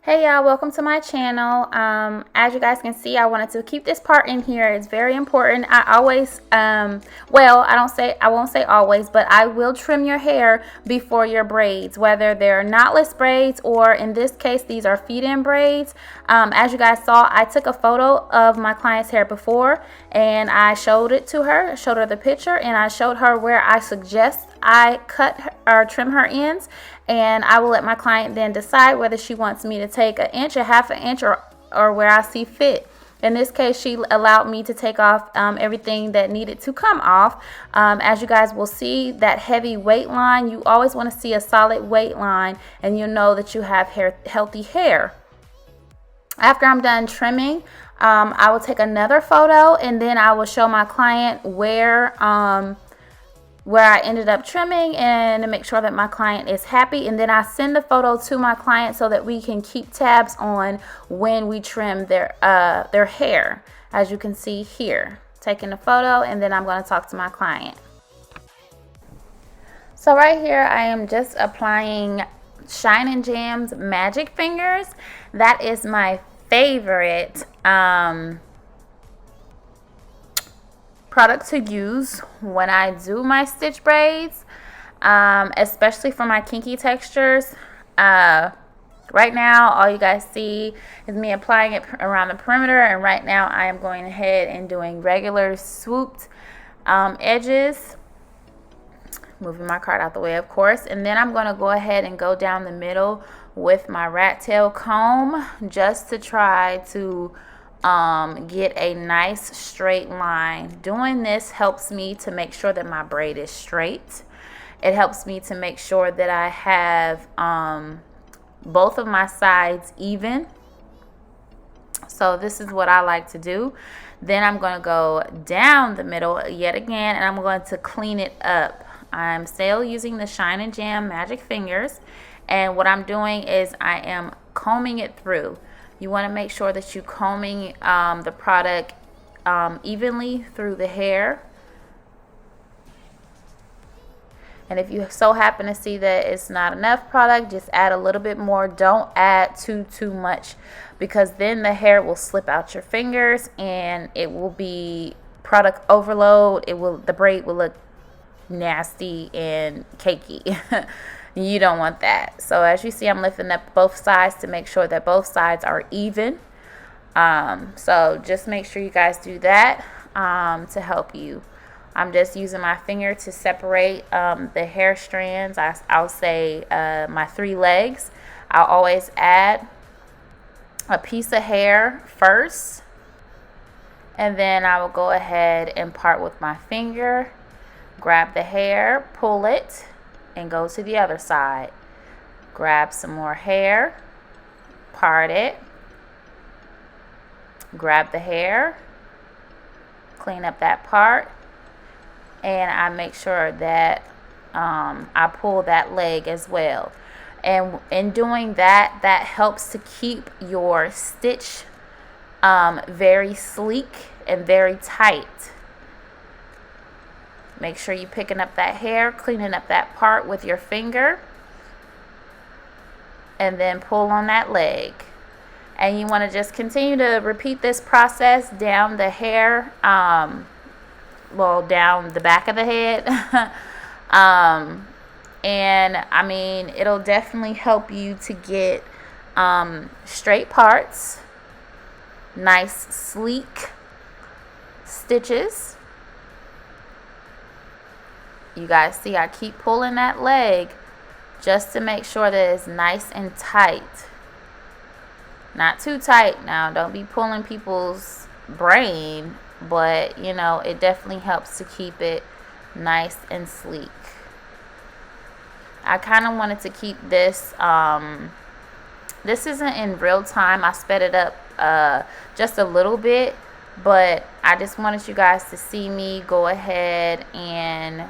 Hey y'all, welcome to my channel. As you guys can see, I wanted to keep this part in here. It's very important. I always, well, I won't say always, but I will trim your hair before your braids, whether they're knotless braids or in this case, these are feed-in braids. As you guys saw, I took a photo of my client's hair before and I showed it to her, showed her the picture, and I showed her where I suggest I cut or trim her ends, and I will let my client then decide whether she wants me to take an inch, a half an inch, or where I see fit. In this case, she allowed me to take off everything that needed to come off. As you guys will see, that heavy weight line, you always want to see a solid weight line, and you'll know that you have healthy hair. After I'm done trimming, I will take another photo, and then I will show my client where I ended up trimming and to make sure that my client is happy. And then I send the photo to my client so that we can keep tabs on when we trim their hair. As you can see here, taking the photo, and then I'm going to talk to my client. So right here, I am just applying Shine & Jam's Magic Fingers. That is my favorite product to use when I do my stitch braids, especially for my kinky textures. Right now, all you guys see is me applying it around the perimeter, and right now I am going ahead and doing regular swooped edges, moving my card out the way, of course, and then I'm going to go ahead and go down the middle with my rat tail comb just to try to get a nice straight line. Doing this helps me to make sure that my braid is straight. It helps me to make sure that I have both of my sides even. So this is what I like to do. Then I'm going to go down the middle yet again, and I'm going to clean it up. I'm still using the Shine & Jam Magic Fingers, and what I'm doing is I am combing it through. You want to make sure that you're combing the product evenly through the hair. And if you so happen to see that it's not enough product, just add a little bit more. Don't add too much, because then the hair will slip out your fingers and it will be product overload. The braid will look nasty and cakey. You don't want that. So as you see, I'm lifting up both sides to make sure that both sides are even. So just make sure you guys do that to help you. I'm just using my finger to separate the hair strands. I'll say my 3 legs. I'll always add a piece of hair first, and then I will go ahead and part with my finger, grab the hair, pull it, and go to the other side. Grab some more hair, part it, grab the hair, clean up that part, and I make sure that I pull that leg as well. And in doing that, that helps to keep your stitch very sleek and very tight. Make sure you're picking up that hair, cleaning up that part with your finger, and then pull on that leg. And you want to just continue to repeat this process down the hair, well, down the back of the head. And I mean, it'll definitely help you to get straight parts, nice sleek stitches. You guys see, I keep pulling that leg just to make sure that it's nice and tight. Not too tight now. Don't be pulling people's brain, but you know, it definitely helps to keep it nice and sleek. I kind of wanted to keep this, this isn't in real time. I sped it up just a little bit, but I just wanted you guys to see me go ahead and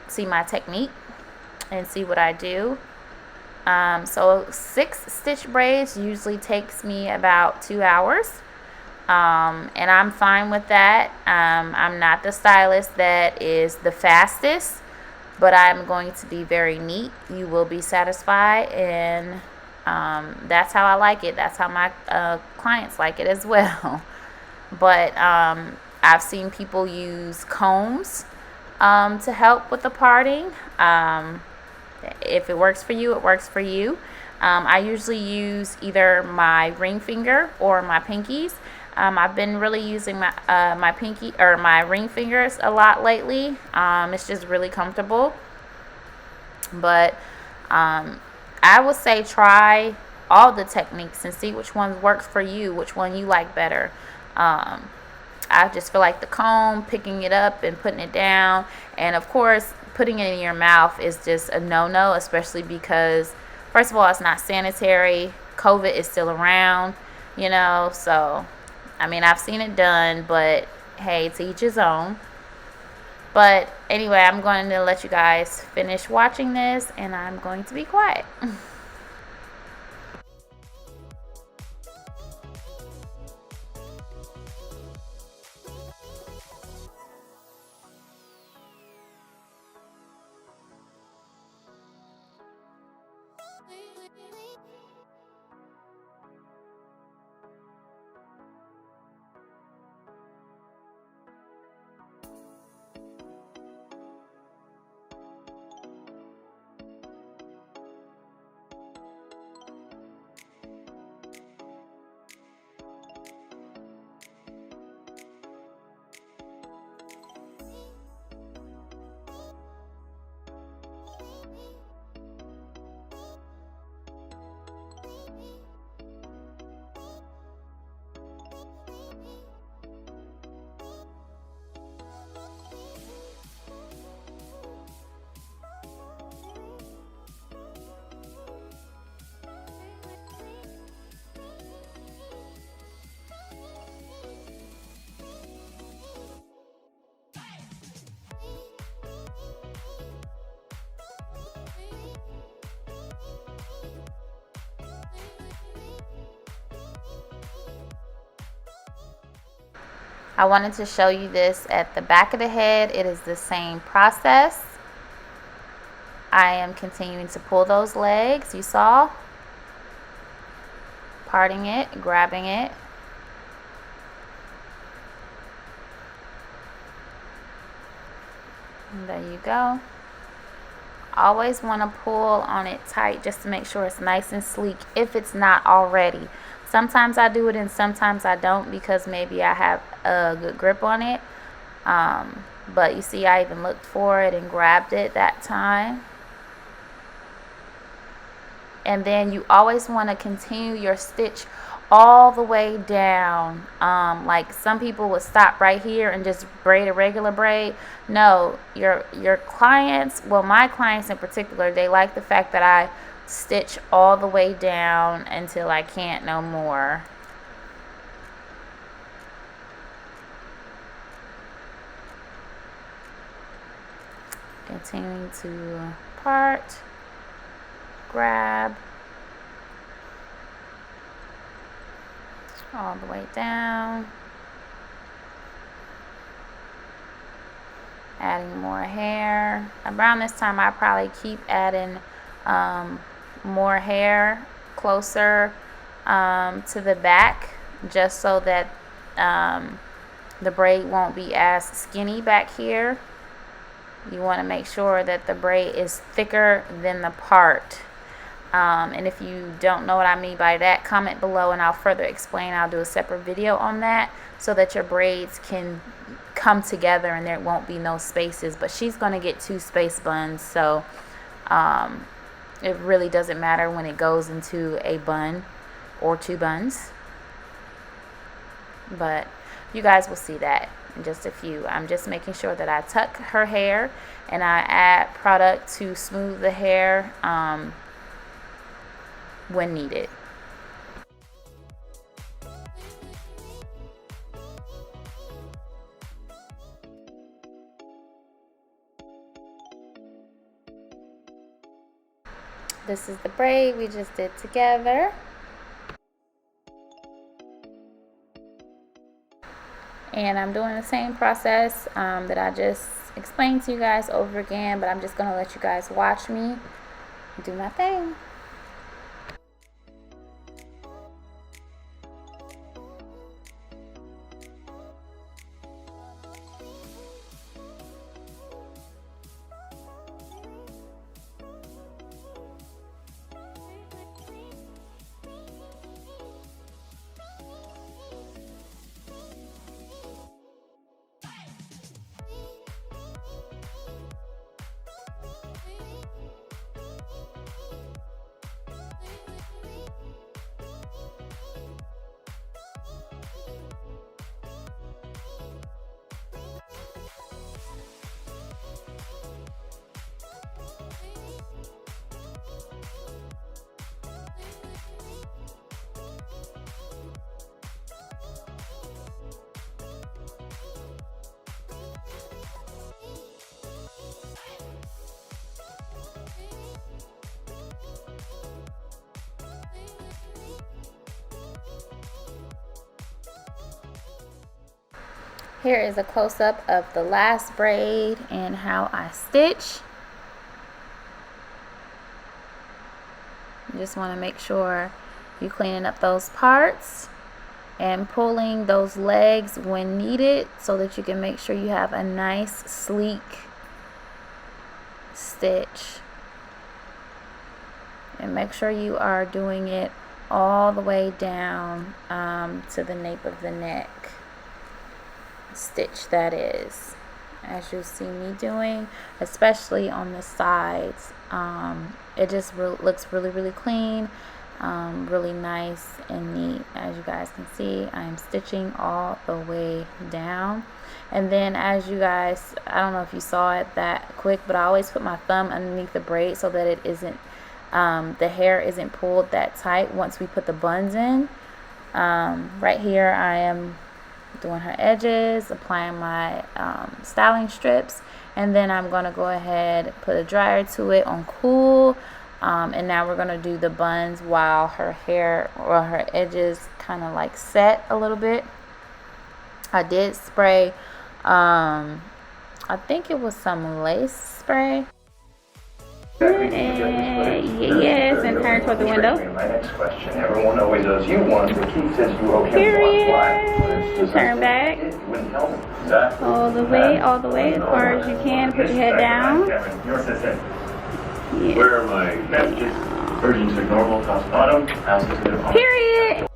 see my technique and see what I do. So 6 stitch braids usually takes me about 2 hours, and I'm fine with that. I'm not the stylist that is the fastest, but I'm going to be very neat. You will be satisfied, and that's how I like it. That's how my clients like it as well. But I've seen people use combs to help with the parting. If it works for you, it works for you. I usually use either my ring finger or my pinkies. I've been really using my pinky or my ring fingers a lot lately. It's just really comfortable. But I would say try all the techniques and see which one works for you, which one you like better. I just feel like the comb, picking it up and putting it down, and of course putting it in your mouth is just a no-no, especially because first of all, it's not sanitary. COVID is still around, you know, so I mean, I've seen it done, but hey, to each his own. But anyway, I'm going to let you guys finish watching this, and I'm going to be quiet. I wanted to show you this at the back of the head. It is the same process. I am continuing to pull those legs, you saw, parting it, grabbing it. And there you go. Always want to pull on it tight just to make sure it's nice and sleek if it's not already. Sometimes I do it and sometimes I don't because maybe I have a good grip on it. But you see, I even looked for it and grabbed it that time. And then you always want to continue your stitch all the way down. Like some people would stop right here and just braid a regular braid. No, your clients, well, my clients in particular, they like the fact that I stitch all the way down until I can't no more. Continuing to part, grab all the way down, adding more hair. Around this time I probably keep adding more hair closer to the back, just so that the braid won't be as skinny back here. You want to make sure that the braid is thicker than the part. And if you don't know what I mean by that, comment below and I'll further explain. I'll do a separate video on that so that your braids can come together and there won't be no spaces. But she's going to get 2 space buns, so it really doesn't matter when it goes into a bun or 2 buns. But you guys will see that in just a few. I'm just making sure that I tuck her hair and I add product to smooth the hair when needed. This is the braid we just did together. And I'm doing the same process that I just explain to you guys over again, but I'm just gonna let you guys watch me do my thing. Here is a close-up of the last braid and how I stitch. You just want to make sure you're cleaning up those parts and pulling those legs when needed so that you can make sure you have a nice sleek stitch. And make sure you are doing it all the way down to the nape of the neck. Stitch, that is, as you see me doing, especially on the sides. It just looks really clean, really nice and neat. As you guys can see, I'm stitching all the way down. And then, as you guys, I don't know if you saw it that quick, but I always put my thumb underneath the braid so that it isn't the hair isn't pulled that tight once we put the buns in. Right here I am doing her edges, applying my styling strips, and then I'm going to go ahead, put a dryer to it on cool, and now we're going to do the buns while her hair or her edges kind of like set a little bit. I did spray, I think it was some lace spray. Yes, and turn toward the window. My next question. Everyone always owes you one, but Keith says you owe him Period. Turn back. All the way as far as you can. Put your head down. Your assistant. Yeah. Where are my messages? Urgent to normal, cost bottom. Period.